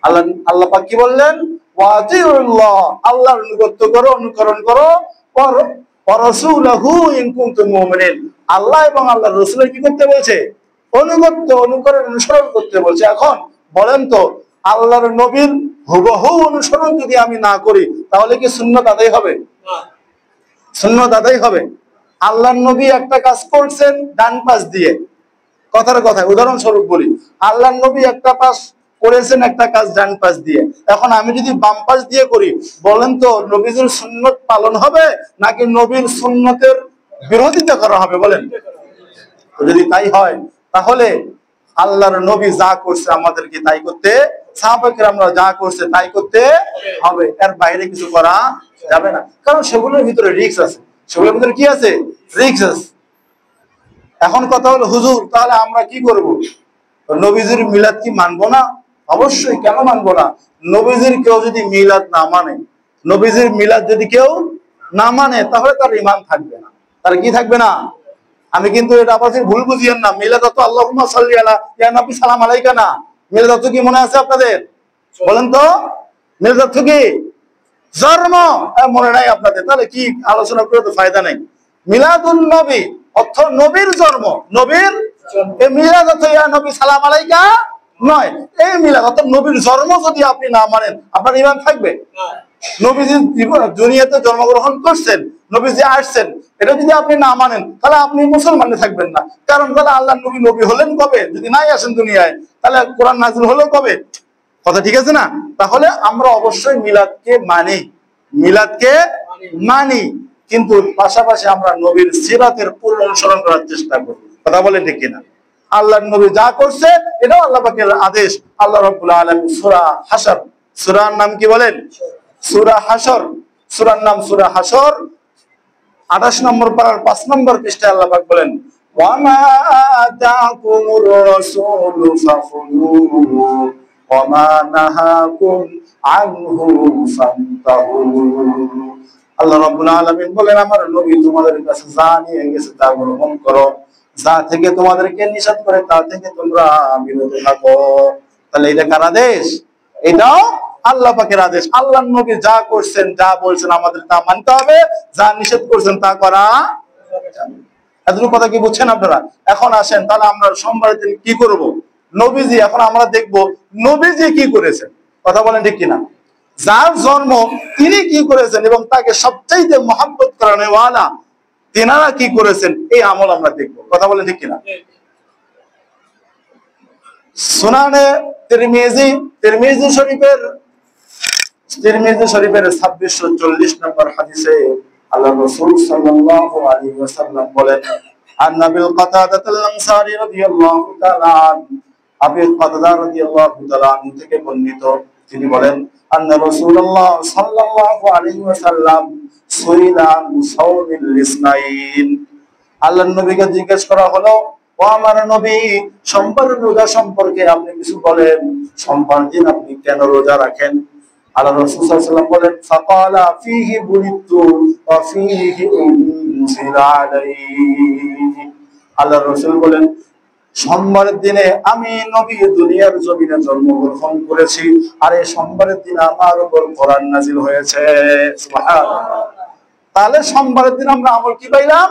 আল্লাহ আল্লাহ পাক কি বললেন? ওয়াতিউল্লাহ, আল্লাহর অনুগত্য করো, অনুকরণ করো, ওয়া রাসূলহু ইন কুনতুম মুমিনিন, আল্লাহ এবং আল্লাহর রাসূলের কি করতে বলছে? অনুগত্য, অনুকরণ, অনুসরণ করতে বলছে। এখন বলেন তো, আল্লাহর নবীর হুবহু অনুসরণ যদি আমি না করি তাহলে কি সুন্নাত আদায় হবে? সুন্নাত আদায় হবে? আল্লাহর নবী একটা কাজ করছেন ডান পাশ দিয়ে, কথার কথা উদাহরণস্বরূপ বলি, আল্লাহর নবী একটা পাশ করেছেন একটা কাজ ডান পাশ দিয়ে, এখন আমি যদি বাম পাশ দিয়ে করি, বলেন তো নবীর সুন্নত পালন হবে নাকি নবীর সুন্নতের বিরোধিতা করা হবে? বলেন। যদি তাই হয় তাহলে আল্লাহর নবী যা করছে আমাদেরকে তাই করতে, সাহাবায়ে কেরামরা যা করছে তাই করতে হবে, এর বাইরে কিছু করা যাবে না। কারণ সেগুলোর ভিতরে রিস্ক আছে, সেগুলোর ভিতরে কি আছে? রিস্ক আছে। এখন কথা হলো, হুজুর তাহলে আমরা কি করব? নবীজির মিলাদ কি মানবো না? অবশ্যই, কেন মানবো না? নবীজির কেউ যদি মিলাদ না মানে, নবীজির মিলাদ যদি কেউ না মানে, তাহলে তার ঈমান থাকবে না। তার কি থাকবে না? আমি কিন্তু এটা আবার ভুল বুঝিয়েন না, মিলাদ তো আল্লাহুম্মা সাল্লি আলা ইয়া নবী সালাম আলাইকা না। মিলাদ তো কি মনে আছে আপনাদের? বলেন তো, মিলাদ তো কি জন্ম? মনে নাই আপনাদের? তাহলে কি আলোচনা করে তো ফায়দা নাই। মিলাদুন নবী অর্থ নবীর জন্ম, নবীর এই মিলাদ অর্থ ইয়া নবী সালাম আলাইকা নয়। এই মিলাদ অর্থ নবীর জন্ম যদি আপনি না মানেন, আপনার ঈমান থাকবে? নবীজি দুনিয়াতে জন্মগ্রহণ করছেন, নবীজি আসছেন, এটা যদি আপনি না মানেন তাহলে আপনি মুসলমানে থাকবেন না। কারণ তাহলে আল্লাহ নবী নবী হলেন কবে? যদি নাই আসেন দুনিয়ায়, তাহলে কোরআন নাযিল হলো কবে? কথা ঠিক আছে না? তাহলে আমরা অবশ্যই মিলাদকে মানি, মিলাদকে মানি, কিন্তু পাশাপাশি আমরা নবীর সিরাতের পূর্ণ অনুসরণ করার চেষ্টা করি। কথা বলেন ঠিক কিনা? আল্লাহর নবী যা করছে এটাও আল্লাহ পাকের আদেশ। আল্লাহ রাব্বুল আলামিন সূরা হাশর, সূরার নাম কি বলেন? সূরা হাশর, সূরার নাম সূরা হাশর, 28 নম্বর পারার 5 নম্বর পৃষ্ঠায় আল্লাহ পাক বলেন, ওয়া মা আতাকুমুর রাসূলু ফাখুযুহু ওয়া মা নাহাকুম আনহু ফান্তাহু। আল্লাহ রাব্বুল আলামিন বলেন, আমার নবী তোমাদের কাছে যা নিয়ে গেছে তা গ্রহণ করো, যা থেকে তোমাদেরকে নিষেধ করে তা থেকে তোমরা বিরত থাকো। তাহলে এটা কার আদেশ? এটাও আল্লাহ পাকের আদেশ। আল্লাহর নবী যা করছেন, যা বলছেন আমাদের তা মানতে হবে, যা নিষেধ করছেন তা করা যাবে। এতটুকু কথা কি বুঝছেন আপনারা? এখন আসেন তাহলে আমরা সোমবারের দিন কি করব? নবীজি, এখন আমরা দেখব নবীজি কি করেছেন। কথা বলেন ঠিক কিনা? যার জন্ম তিনি কি করেছেন এবং তাকে সবচাইতে মহব্বত করানোওয়ালা তিনারা কি করেছেন, এই আমল আমরা দেখব। কথা বলেন ঠিক কিনা? সুনানে তিরমিজি, তিরমিজি শরীফের 2640 নম্বর হাদিসে আল্লাহ রাসূল সাল্লাল্লাহু আলাইহি ওয়াসাল্লাম বলেন, আন নাবিল কাতাদাত আল-আনসারী রাদিয়াল্লাহু তাআলা আনহু, আবু কাতাদা রাদিয়াল্লাহু তাআলা আনহু থেকে বর্ণিত, তিনি বলেন, আন্না রাসূলুল্লাহ সাল্লাল্লাহু আলাইহি ওয়াসাল্লাম সুইলা আন সাওমিল ইসনাইন। আল্লাহর নবীকে জিজ্ঞেস করা হলো, ও আমার নবী, সোমবারের রোজা সম্পর্কে আপনি কিছু বলেন, সোমবার দিন আপনি কেন রোজা রাখেন? আল্লাহ রাসূল সাল্লাল্লাহু আলাইহি ওয়াসাল্লাম বলেন, ফাকালা ফীহি বুলিতু ওয়া ফীহি উনজিলা আলাইহি। আল্লাহ রাসূল বলেন, সোমবারের দিনে আমি নবী দুনিয়ার জমিনে জন্মগ্রহণ করেছি, আর এই সোমবারের দিন আমার উপর কোরআন নাযিল হয়েছে। সুবহানাল্লাহ। তাহলে সোমবারের দিন আমরা আমল কি পাইলাম?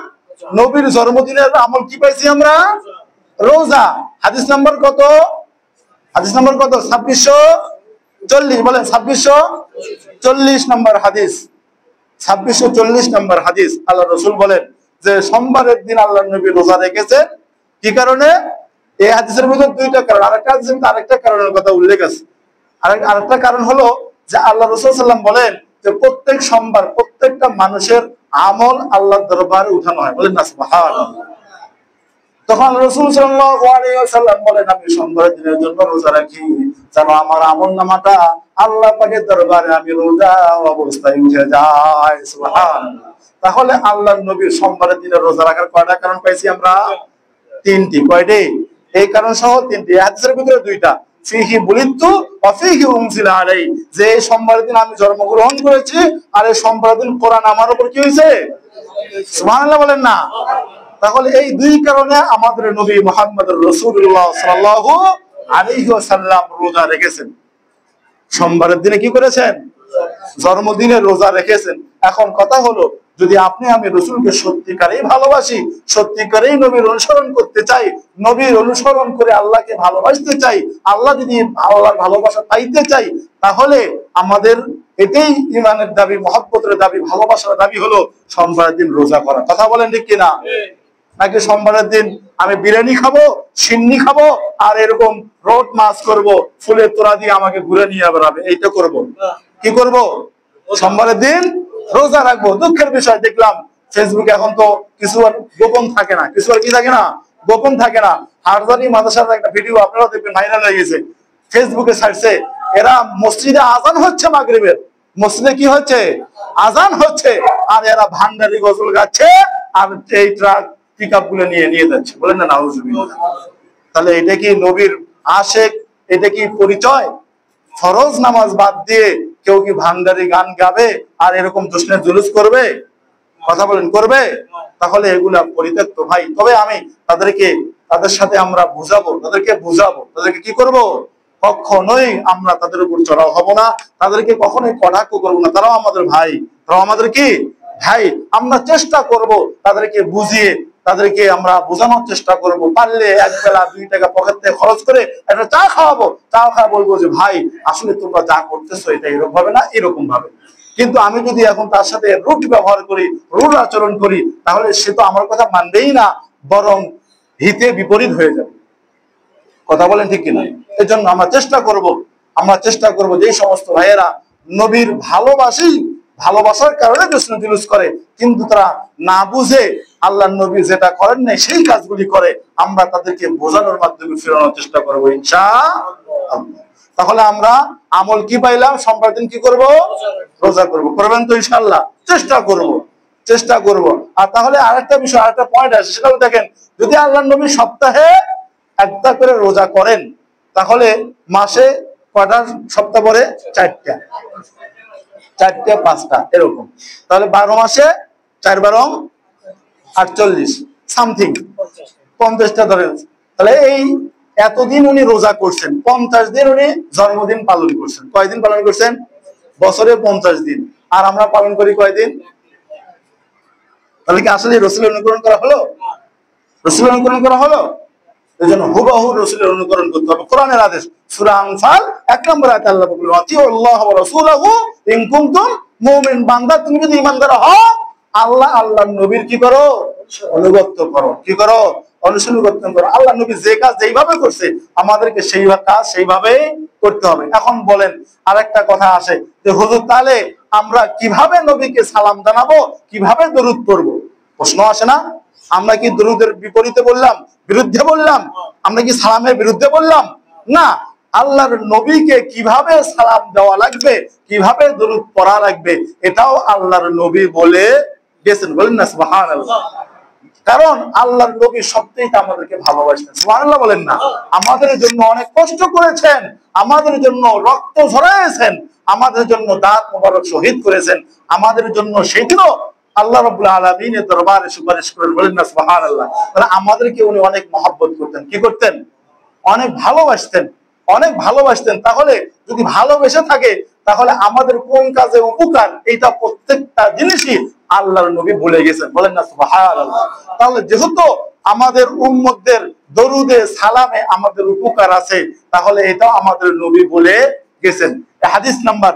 নবীর জন্মদিনের আমল কি পাইছি আমরা? রোজা। হাদিস নাম্বার কত? হাদিস নাম্বার কত? 2640। বলেন 2640 নম্বর হাদিস। 2640 নম্বর হাদিস। আল্লাহ রাসূল বলেন যে সোমবারের দিন আল্লাহর নবী রোজা রেখেছেন। কি কারণে? এই হাদিসের মধ্যে দুইটা কারণ, আরেকটা হাদিসে আরেকটা কারণের কথা উল্লেখ আছে। আরেকটা কারণ হলো যে আল্লাহ রাসূল সাল্লাল্লাহু আলাইহি ওয়াসাল্লাম বলেন যে প্রত্যেক সোমবার প্রত্যেকটা মানুষের আমল আল্লাহর দরবারে উঠানো হয়। বলেন না সুবহানাল্লাহ। তখন রাসূল সাল্লাল্লাহু আলাইহি ওয়াসাল্লাম বলেন, আমি সোমবারের দিনের জন্য রোজা রাখি যেন আমার আমলনামাটা আল্লাহ পাকের দরবারে আমি রোজা অবস্থায় উঠে যায়। সুবহানাল্লাহ। তাহলে আল্লাহর নবী সোমবারের দিনে রোজা রাখার কয়টা কারণ পাইছি আমরা? তিনটি। কয়টি? এই কারণ সহ তিনটি। হাদিসের ভিতরে দুইটা, ফিহি বুলিতু ওয়া ফিহি উনজিলা আলাইহি, যে সোমবারের দিন আমি জন্মগ্রহণ করেছি আর এই সোমবারের দিন কোরআন আমার উপর কি হয়েছে? সুবহানাল্লাহ বলেন না। তাহলে এই দুই কারণে আমাদের নবী মুহাম্মদ রাসূলুল্লাহ সাল্লাল্লাহু আলাইহি ওয়াসাল্লাম রোজা রেখেছেন। সোমবারের দিনে কি করেছেন? জন্মদিনে রোজা রেখেছেন। এখন কথা হলো, যদি আপনি আমি রসুলকে সত্যিকারেই ভালোবাসি, সত্যিকারেই নবীর অনুসরণ করতে চাই, নবীর অনুসরণ করে আল্লাহকে ভালোবাসতে চাই, আল্লাহ যদি আল্লাহর ভালোবাসা পাইতে চাই, তাহলে আমাদের এটাই ইমানের দাবি, মহব্বতের দাবি, ভালোবাসার দাবি হলো সোমবারের দিন রোজা করা। কথা বলেন ঠিক কিনা? নাকি সোমবারের দিন আমি বিরিয়ানি খাবো, সিন্নি খাবো, আর এরকম রোড মাছ করব, ফুলের তোড়া দিয়ে আমাকে ঘুরে নিয়ে বেড়াবে, এইটা করব? কি করব? সোমবারের দিন রোজা রাখবো। দুঃখের বিষয়, দেখলাম ফেসবুকে এখন তো কিছু আর গোপন থাকে না, কিছু আর কি থাকে না, গোপন থাকে না। হারদানি মাদ্রাসার একটা ভিডিও আপনারা দেখবেন, ভাইরাল হয়ে গেছে, ফেসবুকে ছাড়ছে। এরা মসজিদে আজান হচ্ছে, মাগরিবের মসজিদে কি হচ্ছে? আজান হচ্ছে, আর এরা ভান্ডারি গজল গাচ্ছে, আর এই ট্রাক পিক আপ গুলো নিয়ে নিয়ে যাচ্ছে। বলেন না নাউজুবিল্লাহ। তাহলে এটা কি নবীর আশেক? এটা কি পরিচয়? ফরজ নামাজ বাদ দিয়ে কেউ কি ভান্ডারি গান গাবে আর এরকম জশ্নের জুলুস করবে? কথা বলেন, করবে? তাহলে এগুলা পরিত্যক্ত ভাই। তবে আমি তাদের সাথে আমরা বুঝাবো, তাদেরকে কি করব? কখনোই আমরা তাদের উপর চড়াও হব না, তাদেরকে কখনোই কটাক্ষ করবো না। তারাও আমাদের ভাই, তারাও আমাদের কি ভাই। আমরা চেষ্টা করব তাদেরকে বুঝিয়ে, তাদেরকে আমরা বোঝানোর চেষ্টা করব। পারলে এক বেলা 2 টাকা পকেট থেকে খরচ করে একটা চা খাওয়াবো, চা খাওয়া বলবো যে ভাই আসলে তোমরা যা করতেছো এটা এরকম ভাবে না, এরকম ভাবে। কিন্তু আমি যদি এখন তার সাথে রুট ব্যবহার করি, রুট আচরণ করি, তাহলে সে তো আমার কথা মানবেই না, বরং হিতে বিপরীত হয়ে যাবে। কথা বলেন ঠিক কিনা? এই জন্য আমরা চেষ্টা করব যে সমস্ত ভাইয়েরা নবীর ভালোবাসার কারণে জশ্ন জুলুস করে, কিন্তু তারা না বুঝে আল্লাহ নবী যেটা করেন নাই সেই কাজগুলি করে, আমরা তাদেরকে বোঝানোর মাধ্যমে ফেরানোর চেষ্টা করবো ইনশাআল্লাহ। তাহলে আমরা আমল কি পাইলাম? সোমবার দিন কি করব? রোজা করব। করবেন তো ইনশাআল্লাহ? চেষ্টা করব। আর তাহলে আরেকটা বিষয়, আরেকটা পয়েন্ট আছে, সেটা দেখেন, যদি আল্লাহ নবী সপ্তাহে একটা করে রোজা করেন, তাহলে মাসে কয়টা সপ্তাহ পরে? 4টা, 5টা এরকম। তাহলে 12 মাসে 4 12 48 সামথিং 50টা ধরেন। তাহলে এই এতদিন উনি রোজা করছেন, 50 দিন উনি জন্মদিন পালন করছেন। কয়দিন পালন করছেন? বছরে 50 দিন। আর আমরা পালন করি কয়দিন? তাহলে কি আসলে রসুলের অনুকরণ করা হলো? রসুলের অনুকরণ করা হলো? এই জন্য হুবহু রসুলের অনুকরণ করতে হবে। কোরআনের আদেশ, সূরা আনফাল 1 নম্বর আয়াতে আল্লাহ বলেন, আতিউল্লাহ ওয়া রাসূলাহু ইন কুনতুম মুমিন। বান্দা, তুমি যদি ঈমানদার হও, আল্লাহর নবীর কি করো? অনুগত করো। কি করো? অনুসরণ করো। আল্লাহ নবী যে কাজ যেইভাবে করছে, আমাদেরকে সেই কাজ সেইভাবেই করতে হবে। এখন বলেন, আরেকটা কথা আসে যে হুজুর, তাহলে আমরা কিভাবে নবীকে সালাম জানাবো, কিভাবে দরুদ পড়বো? প্রশ্ন আসে না? আমরা কি দরুদের বিরুদ্ধে বললাম? আমরা কি সালামের বিরুদ্ধে বললাম? না। আল্লাহর নবীকে কিভাবে সালাম দেওয়া লাগবে, কিভাবে দরুদ পড়া লাগবে, এটাও আল্লাহর নবী বলে গেছেন। বলেন না সুবহানাল্লাহ। কারণ আল্লাহর নবী সত্যিই আমাদেরকে ভালোবাসেন। সুবহানাল্লাহ বলেন না? আমাদের জন্য অনেক কষ্ট করেছেন, আমাদের জন্য রক্ত ঝরাইয়েছেন, আমাদের জন্য দাঁত মোবারক শহীদ করেছেন, আমাদের জন্য সেদিনও আল্লাহ রাব্বুল আলামিনের দরবারে সুপারিশ করেন। বলেন না সুবহানাল্লাহ। তাহলে আমাদেরকে উনি অনেক মহব্বত করতেন। কি করতেন? অনেক ভালোবাসতেন। তাহলে যদি ভালোবেসে থাকে, তাহলে আমাদের কোন কাজে উপকার, এইটা প্রত্যেকটা জিনিসই আল্লাহর নবী বলে গেছেন। বলেন না সুবহানাল্লাহ। তাহলে যেহেতু আমাদের উম্মতদের দরুদে সালামে আমাদের উপকার আছে, তাহলে এটাও আমাদের নবী বলে গেছেন। হাদিস নাম্বার,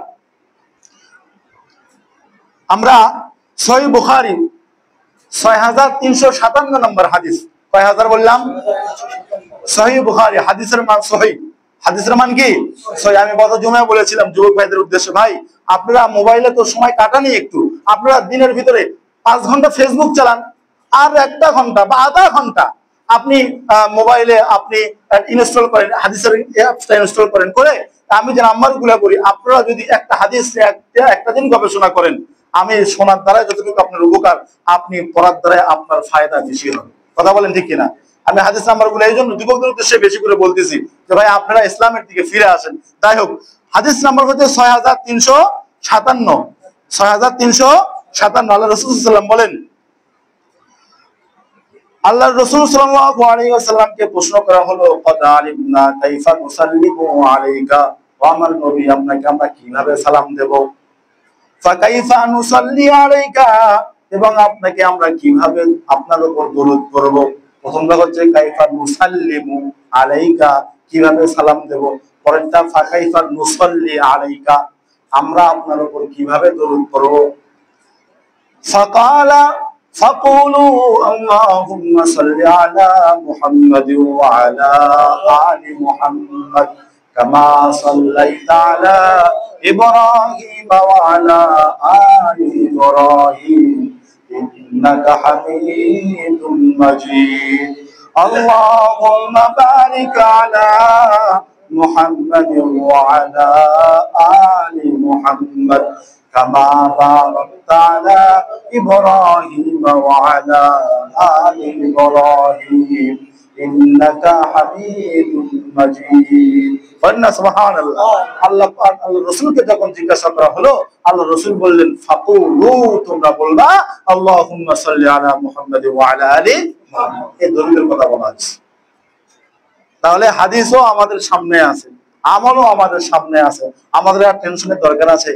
আমরা সহিহ বুখারী 6357 নম্বর হাদিস। কয় হাজার বললাম? সহিহ বুখারী। হাদিসের মান সহিহ। হাদিসের মান কি? সহিহ। আমি গত জুমায় বলেছিলাম যুবক ভাইদের উদ্দেশ্যে, ভাই আপনারা মোবাইলে তো সময় কাটানি একটু, আপনারা দিনের ভিতরে 5 ঘন্টা ফেসবুক চালান, আর 1 ঘন্টা বা আধা ঘন্টা আপনি মোবাইলে আপনি ইনস্টল করেন, হাদিসের অ্যাপসটা ইনস্টল করেন, করে আমি যে নাম্বারগুলো করি, আপনারা যদি একটা হাদিস একটা দিন গবেষণা করেন, আমি শোনার দ্বারা যতটুকু আপনার উপকার, আপনি পড়ার দ্বারা আপনার ফায়দা বেশি হবে। কথা বলেন ঠিক কিনা? আমি হাদিস নাম্বারগুলো এই জন্য যুবকদের উদ্দেশ্যে বেশি করে বলতেছি যে ভাই আপনারা ইসলামের দিকে ফিরে আসেন। যাই হোক, হাদিস নাম্বার হচ্ছে 6357। 6357। আল্লাহ রাসূল সাল্লাল্লাহু আলাইহি ওয়াসাল্লাম বলেন, আল্লাহর রাসূল সাল্লাল্লাহু আলাইহি ওয়াসাল্লামকে প্রশ্ন করা হলো, ক্বাদ আলিমনা কাইফা নুসাল্লিমু আলাইকা আমার নবী আপনাকে আমরা কিভাবে সালাম দেব? ফাকাইফা নুসাল্লি আলাইকা, এবং আপনাকে আমরা কিভাবে আপনার উপর দরুদ পড়ব। প্রথমটা হচ্ছে কাইফা নুসাল্লিমু আলাইকা, কিভাবে সালাম দেব। পরেরটা ফাকাইফা নুসাল্লি আলাইকা, আমরা আপনার উপর কিভাবে দরুদ পড়ব। ফাকালা ফাকুলু আল্লাহুম্মা সাল্লি আলা মুহাম্মাদিন ওয়া আলা আলি মুহাম্মাদ কামা সাল্লাইতা আলা ইব্রাহিম ওয়া আলা আলি ইব্রাহিম ইন্নাকা হামিদুম মাজিদ। আল্লাহুম্মা বারিক আলা মুহাম্মাদিন ওয়া আলা আলি মুহাম্মাদ কামা বারাকতা আলা ইব্রাহিম ওয়া আলা আলি ইব্রাহিম ইন্নাকা হামিদুম মাজিদ। সুবহানাল্লাহ। আল্লাহ পাক আল্লাহ রাসূলকে যখন জিজ্ঞাসা করা হলো, আল্লাহ রাসূল বললেন ফাকুলু, তোমরা বলবা আল্লাহুম্মা সাল্লি আলা মুহাম্মাদ ওয়া আলা আলি মুহাম্মাদ। এই দরুদের কথা বলা আছে। তাহলে হাদিসও আমাদের সামনে আছে, আমলও আমাদের সামনে আছে। আমাদের আর টেনশনের দরকার আছে?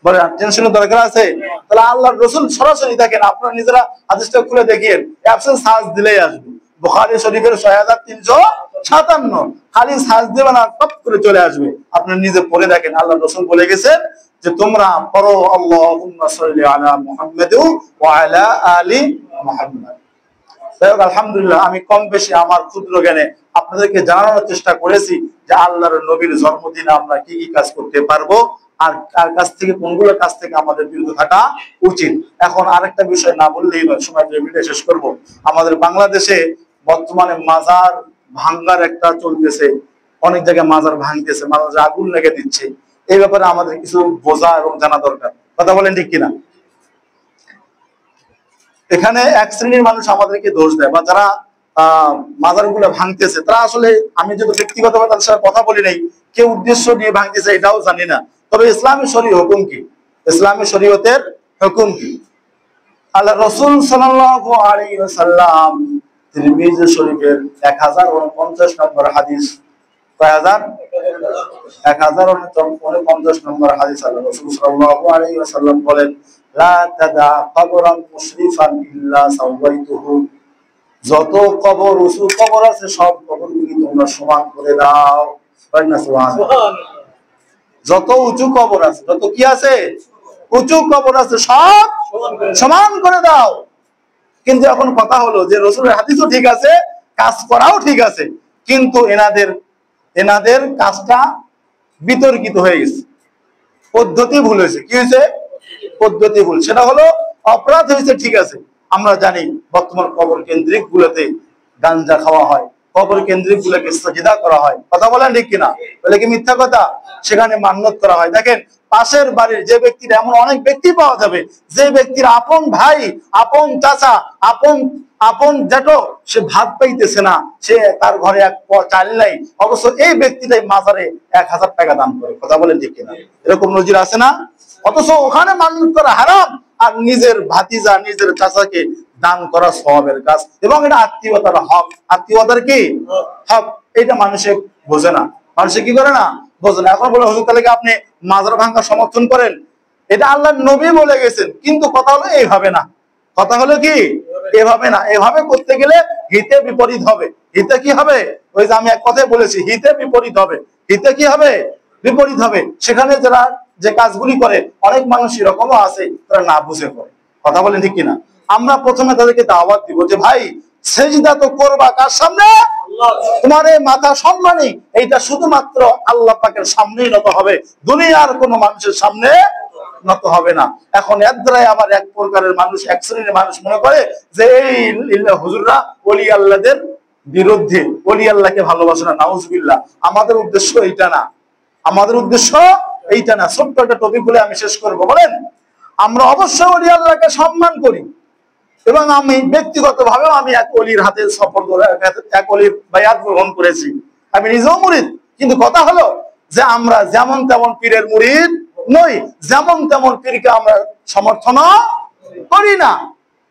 বলে টেনশনের দরকার আছে? তাহলে আল্লাহর রাসূল সরাসরি দেখেন, আপনারা নিজেরা হাদিসটা খুলে দেখিয়েন, অ্যাপসে সার্চ দিলেই আসবে। বুখারী শরীফের ৬৩৫৭, খালি সার্চ দেবেন আর টপ করে চলে আসবে। আপনি নিজে পড়ে দেখেন, আল্লাহর রাসূল বলে গেছেন যে তোমরা পড়ো আল্লাহুম্মা সাল্লি আলা মুহাম্মাদ ওয়া আলা আলি মুহাম্মাদ। আলহামদুলিল্লাহ, আমি কম বেশি আমার ক্ষুদ্র জ্ঞানে আপনাদেরকে জানানোর চেষ্টা করেছি যে আল্লাহর নবীর জন্মদিনে আমরা কি কি কাজ করতে পারবো আর কার কাছ থেকে, কোনগুলোর কাছ থেকে আমাদের বিরত থাকা উচিত। এখন আরেকটা বিষয় না বললেই নয়, সময় ভিডিও শেষ করব। আমাদের বাংলাদেশে বর্তমানে মাজার ভাঙ্গার একটা চলতেছে, অনেক জায়গায় মাজার ভাঙতেছে, মাজারে আগুন লেগে দিচ্ছে। এই ব্যাপারে আমাদের কিছু বোঝা এবং জানা দরকার। কথা বলেন ঠিক কিনা? এখানে এক শ্রেণীর মানুষ আমাদেরকে দোষ দেয়, বা যারা মাজারগুলো ভাঙতেছে তারা আসলে, আমি যদি ব্যক্তিগতভাবে তাদের সাথে কথা বলি নাই, কে উদ্দেশ্য নিয়ে ভাঙতেছে এটাও জানি না। তবে ইসলামী শরীয়ত হুকুম কি, ইসলামী শরীয়তের হুকুম কি? আল্লাহ রাসূল সাল্লাল্লাহু আলাইহি ওয়াসাল্লাম তিরমিজি শরীফের 1049 নম্বর হাদিস, 1049 নম্বর হাদিস, আল্লাহ রাসূল সাল্লাল্লাহু আলাইহি ওয়াসাল্লাম বলেন, লা তাদা কবরান মুশরিফান ইল্লা সাওয়াইতুহু, যত কবর উঁচু কবর আছে সব কবরগুলি তোমরা সমান করে দাও। সুবহানাল্লাহ। যত উঁচু কবর আছে, যত কি আছে উঁচু কবর আছে সব সমান করে দাও। কিন্তু এখন কথা হলো যে রাসূলের হাদিসও ঠিক আছে, কাজ করাও ঠিক আছে, কিন্তু এনাদের কাজটা বিতর্কিত হয়ে গেছে, পদ্ধতি ভুল হয়েছে। কি হয়েছে? পদ্ধতি ভুল। সেটা হলো অপরাধ হয়েছে, ঠিক আছে। আমরা জানি বর্তমান কবর কেন্দ্রিক গুলোতে গাঞ্জা খাওয়া হয়, কবর কেন্দ্রিক গুলোকে সাজদা করা হয়। কথা বলেন ঠিক কিনা? বলে কি মিথ্যা কথা? সেখানে মান্যত করা হয়। দেখেন পাশের বাড়ির যে ব্যক্তির, এমন অনেক ব্যক্তি পাওয়া যাবে যে ব্যক্তির আপন ভাই, আপন চাচা, আপন জেঠো, সে ভাত পাইতেছে না, সে তার ঘরে এক চাল নাই, অবশ্য এই ব্যক্তিটাই মাজারে 1000 টাকা দান করে। কথা বলেন ঠিক কিনা? এরকম নজির আছে না? অথচ ওখানে মান্যত করা হারাম, আর নিজের ভাতিজা, নিজের চাচাকে দান করা সওয়াবের কাজ, এবং এটা আত্মীয়তার হক। আত্মীয়তার কি হক? এটা মানুষে বোঝে না, মানুষে কি করে না, বোঝে না। এখন বলে হুজুর তাহলে কি আপনি মাজার ভাঙা সমর্থন করেন? এটা আল্লাহর নবী বলে গেছেন, কিন্তু কথা হলো এইভাবে না। কথা হলো কি এভাবে না। এভাবে করতে গেলে হিতে বিপরীত হবে। হিতে কি হবে? ওই যে আমি এক কথায় বলেছি, হিতে বিপরীত হবে। হিতে কি হবে? বিপরীত হবে। সেখানে যারা যে কাজগুলি করে, অনেক মানুষ এরকমও আছে তারা না বুঝে করে। কথা বলেন ঠিক কিনা? আমরা প্রথমে তাদেরকে দাওয়াত দিব যে ভাই সেজদা তো করবা কার সামনে? তোমার এই মাথা সম্মানী এইটা শুধুমাত্র আল্লাহ পাকের সামনেই নত হবে, দুনিয়ার কোনো মানুষের সামনে নত হবে না। এখন এর দ্বারাই আমার এক প্রকারের মানুষ, এক শ্রেণীর মানুষ মনে করে যে এই হুজুররা ওলি আল্লাহদের বিরুদ্ধে, ওলি আল্লাহকে ভালোবাসে না। নাউজুবিল্লাহ। আমাদের উদ্দেশ্য এইটা না, আমাদের উদ্দেশ্য এইটা না। ছোট্ট একটা টপিক বলে আমি শেষ করবো। বলেন, আমরা অবশ্যই ওলি আল্লাহকে সম্মান করি, এবং আমি ব্যক্তিগতভাবেও আমি এক অলির হাতে সফর করে এক অলির বায়াত গ্রহণ করেছি। আমি নিজেও মুরিদ। কিন্তু কথা হলো যে আমরা যেমন তেমন পীরের মুরিদ নই, যেমন তেমন পীরকে আমরা সমর্থন করি না।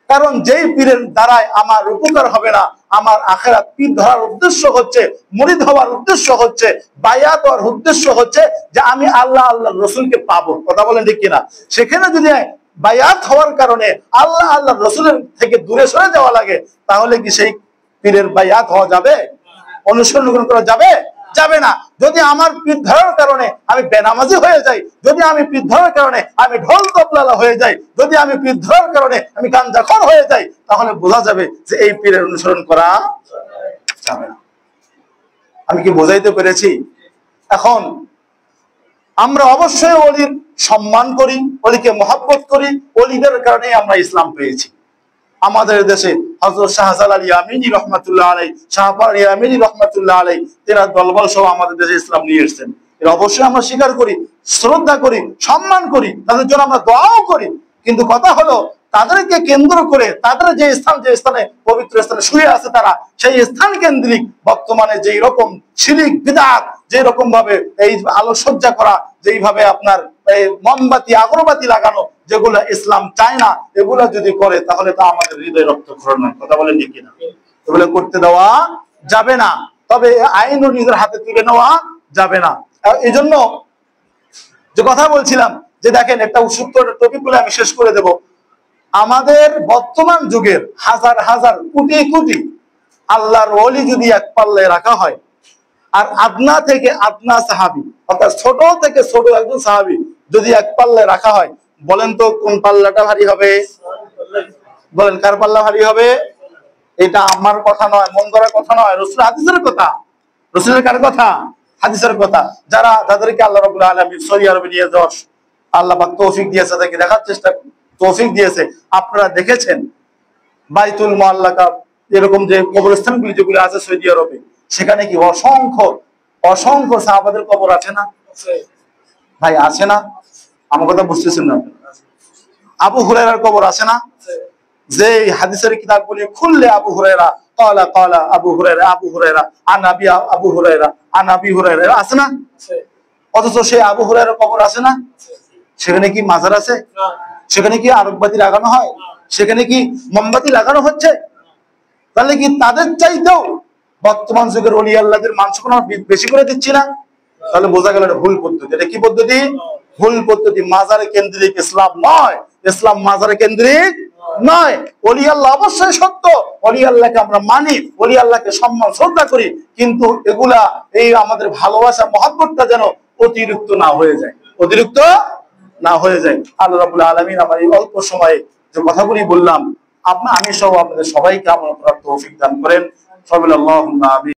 কারণ যেই পীরের দ্বারায় আমার উপকার হবে না, আমার আখিরাত পীর ধরার উদ্দেশ্য হচ্ছে, মুরিদ হওয়ার উদ্দেশ্য হচ্ছে, বায়াত হওয়ার উদ্দেশ্য হচ্ছে যে আমি আল্লাহ আল্লাহর রাসূলকে পাবো। কথা বলেন ঠিক কিনা? সেখানে যদি বায়াত হওয়ার কারণে আল্লাহ আল্লাহর রাসূলের থেকে দূরে সরে যাওয়া লাগে, তাহলে কি সেই পীরের বায়াত হওয়া যাবে? অনুসরণ করা যাবে? যাবে না। যদি আমার পীর ধরার কারণে আমি বেনামাজি হয়ে যাই, যদি আমি পীর ধরার কারণে আমি ঢোল তবলা হয়ে যাই, যদি আমি পীর ধরার কারণে আমি গাঞ্জাখোর হয়ে যাই, তাহলে বোঝা যাবে যে এই পীরের অনুসরণ করা যাবে না। আমি কি বোঝাইতে পেরেছি? এখন আমরা অবশ্যই ওলির সম্মান করি, ওলিকে মহব্বত করি, ওলিদের কারণে আমরা ইসলাম পেয়েছি। আমাদের দেশে হযরত শাহজালাল ইয়ামিনী রহমাতুল্লাহ আলাইহি, শাহপার ইয়ামিনী রহমাতুল্লাহ আলাইহি, তেরা দলবল সহ আমাদের দেশে ইসলাম নিয়ে এসেছেন। এর অবশ্যই আমরা স্বীকার করি, শ্রদ্ধা করি, সম্মান করি, তাদের জন্য আমরা দোয়াও করি। কিন্তু কথা হলো, তাদেরকে কেন্দ্র করে তাদের যে স্থানে পবিত্র স্থানে শুয়ে আছে তারা, সেই স্থান কেন্দ্রিক বর্তমানে যেই রকম শিরিক বিদআত, যে রকম ভাবে এই আলোকসজ্জা করা, যেইভাবে আপনার এই মোমবাতি আগরবাতি লাগানো, যেগুলো ইসলাম চায় না, এগুলা যদি করে তাহলে তা আমাদের হৃদয় রক্তক্ষরণ হয়। কথা বলেন ঠিক কিনা? এগুলো করতে দেওয়া যাবে না, তবে আইনও নিজের হাতে তুলে নেওয়া যাবে না। এই জন্য যে কথা বলছিলাম, যে দেখেন একটা সূত্র টপিক বলে আমি শেষ করে দেব। আমাদের বর্তমান যুগের হাজার হাজার কোটি কোটি আল্লাহর ওলি যদি এক পাল্লায় রাখা হয়, আর আদনা থেকে আদনা সাহাবী, অর্থাৎ ছোট থেকে ছোট একজন সাহাবী যদি এক পাল্লায় রাখা হয়, বলেন তো কোন পাল্লাটা ভারী হবে? বলেন কার পাল্লা ভারী হবে? এটা আমার কথা নয়, মন করার কথা নয়, রাসূল হাদিসের কথা। রাসূলের কার কথা? হাদিসের কথা। যাদেরকে আল্লাহ রাব্বুল আলামিন সৌদি আরবে নিয়ে যাওয়ার আল্লাহ পাক তৌফিক দিয়েছে, তাদেরকে দেখার চেষ্টা তৌফিক দিয়েছে। আপনারা দেখেছেন বাইতুল মুআল্লাকা, এরকম যে কবরস্থানগুলি যেগুলো আছে সৌদি আরবে, সেখানে কি অসংখ্য সাহাবাদের কবর আছে না ভাই? আছে না? আমার কথা বুঝতেছেন না? আবু হুরায়রার কবর আছে না? যে হাদিসের কিতাবগুলি খুললে আবু হুরায়রা ক্বালা ক্বালা আবু হুরায়রা আন আবু হুরায়রা আন আবি হুরায়রা আছে না? অথচ সেই আবু হুরায়রার কবর আছে না? সেখানে কি মাজার আছে? সেখানে কি আরববাতি লাগানো হয়? সেখানে কি মোমবাতি লাগানো হচ্ছে? তাহলে কি তাদের চাইতেও বর্তমান যুগের ওলি আল্লাহদের মানসম্মান বেশি করে দিচ্ছি না? তাহলে বোঝা গেল এটা ভুল পদ্ধতি। এটা কি পদ্ধতি? ভুল পদ্ধতি। মাজারে কেন্দ্রিক ইসলাম নয়, ইসলাম মাজারে কেন্দ্রিক নয়। ওলি আল্লাহ অবশ্যই সত্য, ওলি আল্লাহকে আমরা মানি, ওলি আল্লাহকে সম্মান শ্রদ্ধা করি, কিন্তু এগুলা এই আমাদের ভালোবাসা মহব্বতটা যেন অতিরিক্ত না হয়ে যায়, অতিরিক্ত না হয়ে যায়। আল্লাহ রাব্বুল আলামিন আমার এই অল্প সময়ে যে কথাগুলি বললাম, আমি সহ আপনাদের সবাইকে আমার তৌফিক দান করেন। সবাই আল্লাহুম্মা আমিন।